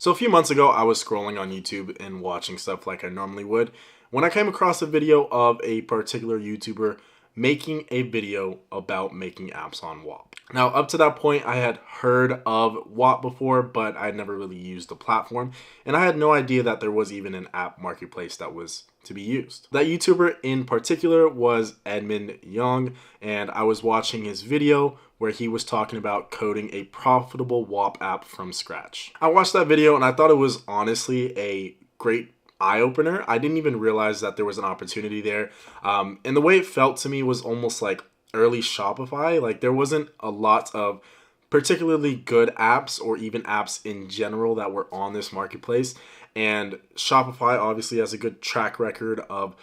So a few months ago, I was scrolling on YouTube and watching stuff like I normally would when I came across a video of a particular YouTuber making a video about making apps on Whop. Now, up to that point, I had heard of Whop before, but I had never really used the platform, and I had no idea that there was even an app marketplace that was to be used. That YouTuber in particular was Edmund Young, and I was watching his video where he was talking about coding a profitable Whop app from scratch. I watched that video and I thought it was honestly a great eye-opener. I didn't even realize that there was an opportunity there. And the way it felt to me was almost like early Shopify. Like there wasn't a lot of particularly good apps or even apps in general that were on this marketplace. And Shopify obviously has a good track record of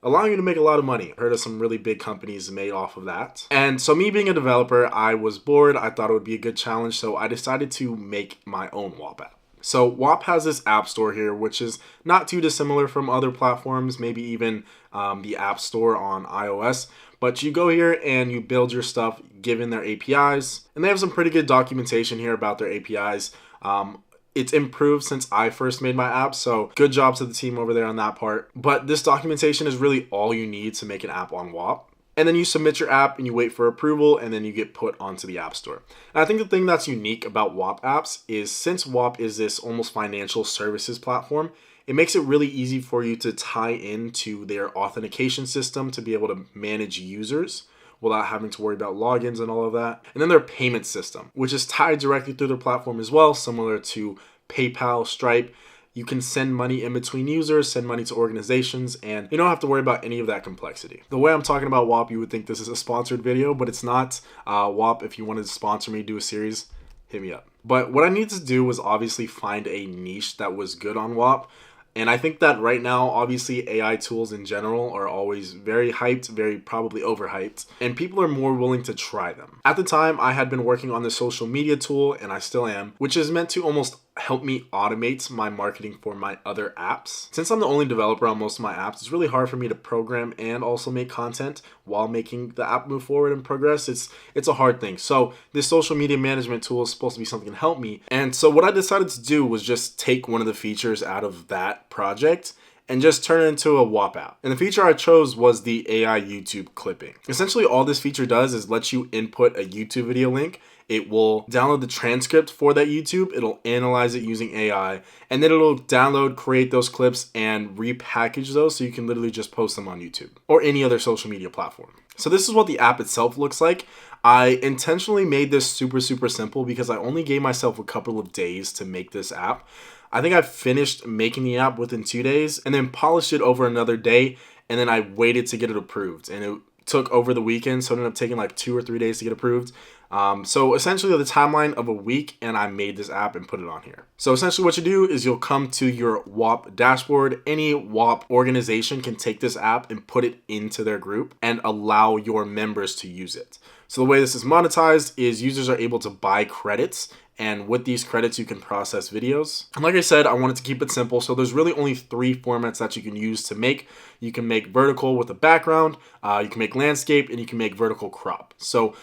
allowing you to make a lot of money. Heard of some really big companies made off of that. And so me being a developer, I was bored. I thought it would be a good challenge. So I decided to make my own Whop app. So Whop has this app store here, which is not too dissimilar from other platforms, maybe even the App Store on iOS. But you go here and you build your stuff given their APIs. And they have some pretty good documentation here about their APIs. It's improved since I first made my app, so good job to the team over there on that part. But this documentation is really all you need to make an app on Whop. And then you submit your app and you wait for approval and then you get put onto the App Store. And I think the thing that's unique about Whop apps is since Whop is this almost financial services platform, it makes it really easy for you to tie into their authentication system to be able to manage users without having to worry about logins and all of that. And then their payment system, which is tied directly through their platform as well, similar to PayPal, Stripe. You can send money in between users, send money to organizations, and you don't have to worry about any of that complexity. The way I'm talking about Whop, you would think this is a sponsored video, but it's not. Whop, if you wanted to sponsor me, do a series, hit me up. But what I needed to do was obviously find a niche that was good on Whop. And I think that right now, obviously, AI tools in general are always very hyped, very probably overhyped, and people are more willing to try them. At the time, I had been working on the social media tool, and I still am, which is meant to almost help me automate my marketing for my other apps. Since I'm the only developer on most of my apps, it's really hard for me to program and also make content while making the app move forward and progress. It's a hard thing. So this social media management tool is supposed to be something to help me. And so what I decided to do was just take one of the features out of that project and just turn it into a Whop app. And the feature I chose was the AI YouTube clipping. Essentially, all this feature does is let you input a YouTube video link. It will download the transcript for that YouTube, it'll analyze it using AI, and then it'll download, create those clips, and repackage those so you can literally just post them on YouTube or any other social media platform. So this is what the app itself looks like. I intentionally made this super simple because I only gave myself a couple of days to make this app. I think I finished making the app within 2 days and then polished it over another day, and then I waited to get it approved. And it took over the weekend, so it ended up taking like 2 or 3 days to get approved. So essentially the timeline of a week, and I made this app and put it on here. So essentially what you do is you'll come to your Whop dashboard. Any Whop organization can take this app and put it into their group and allow your members to use it. So the way this is monetized is users are able to buy credits, and with these credits you can process videos. And like I said, I wanted to keep it simple, so there's really only 3 formats that you can use to make. You can make vertical with a background, you can make landscape, and you can make vertical crop. So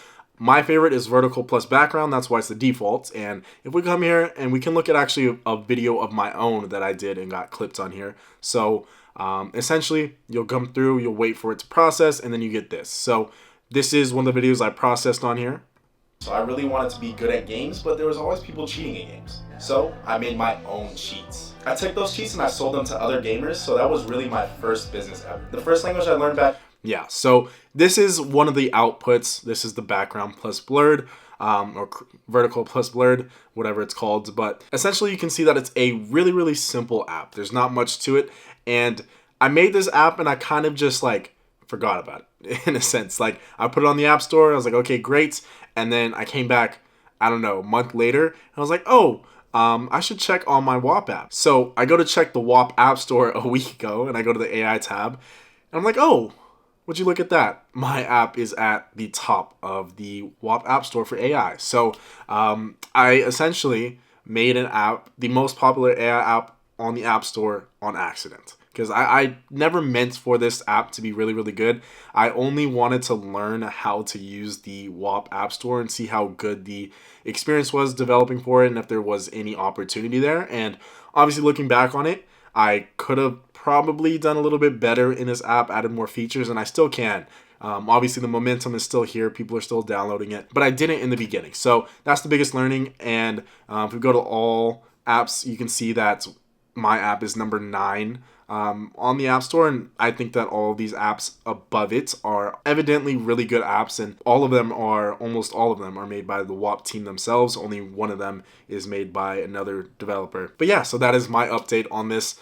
my favorite is vertical plus background. That's why it's the default. And if we come here and we can look at actually a video of my own that I did and got clipped on here. So essentially you'll come through, you'll wait for it to process, and then you get this. So this is one of the videos I processed on here. So I really wanted to be good at games, but there was always people cheating in games. So I made my own cheats. I took those cheats and I sold them to other gamers. So that was really my first business ever. The first language I learned back. Yeah, so this is one of the outputs. This is the background plus blurred, or vertical plus blurred, whatever it's called. But essentially you can see that it's a really simple app. There's not much to it. And I made this app and I kind of just like forgot about it in a sense. Like I put it on the App Store. I was like, okay, great. And then I came back, I don't know, a month later. And I was like, oh, I should check on my Whop app. So I go to check the Whop App Store a week ago and I go to the AI tab. And I'm like, oh, would you look at that? My app is at the top of the Whop App Store for AI. So I essentially made an app, the most popular AI app on the App Store on accident. because I never meant for this app to be really, really good. I only wanted to learn how to use the Whop App Store and see how good the experience was developing for it and if there was any opportunity there. And obviously looking back on it, I could have probably done a little bit better in this app, added more features, and I still can. Obviously, the momentum is still here. People are still downloading it, but I didn't in the beginning. So that's the biggest learning. And if we go to all apps, you can see that my app is number 9 on the App Store, and I think that all of these apps above it are evidently really good apps, and almost all of them are made by the Whop team themselves. Only one of them is made by another developer. But yeah, so that is my update on this.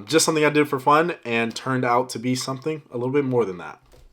Just something I did for fun and turned out to be something a little bit more than that.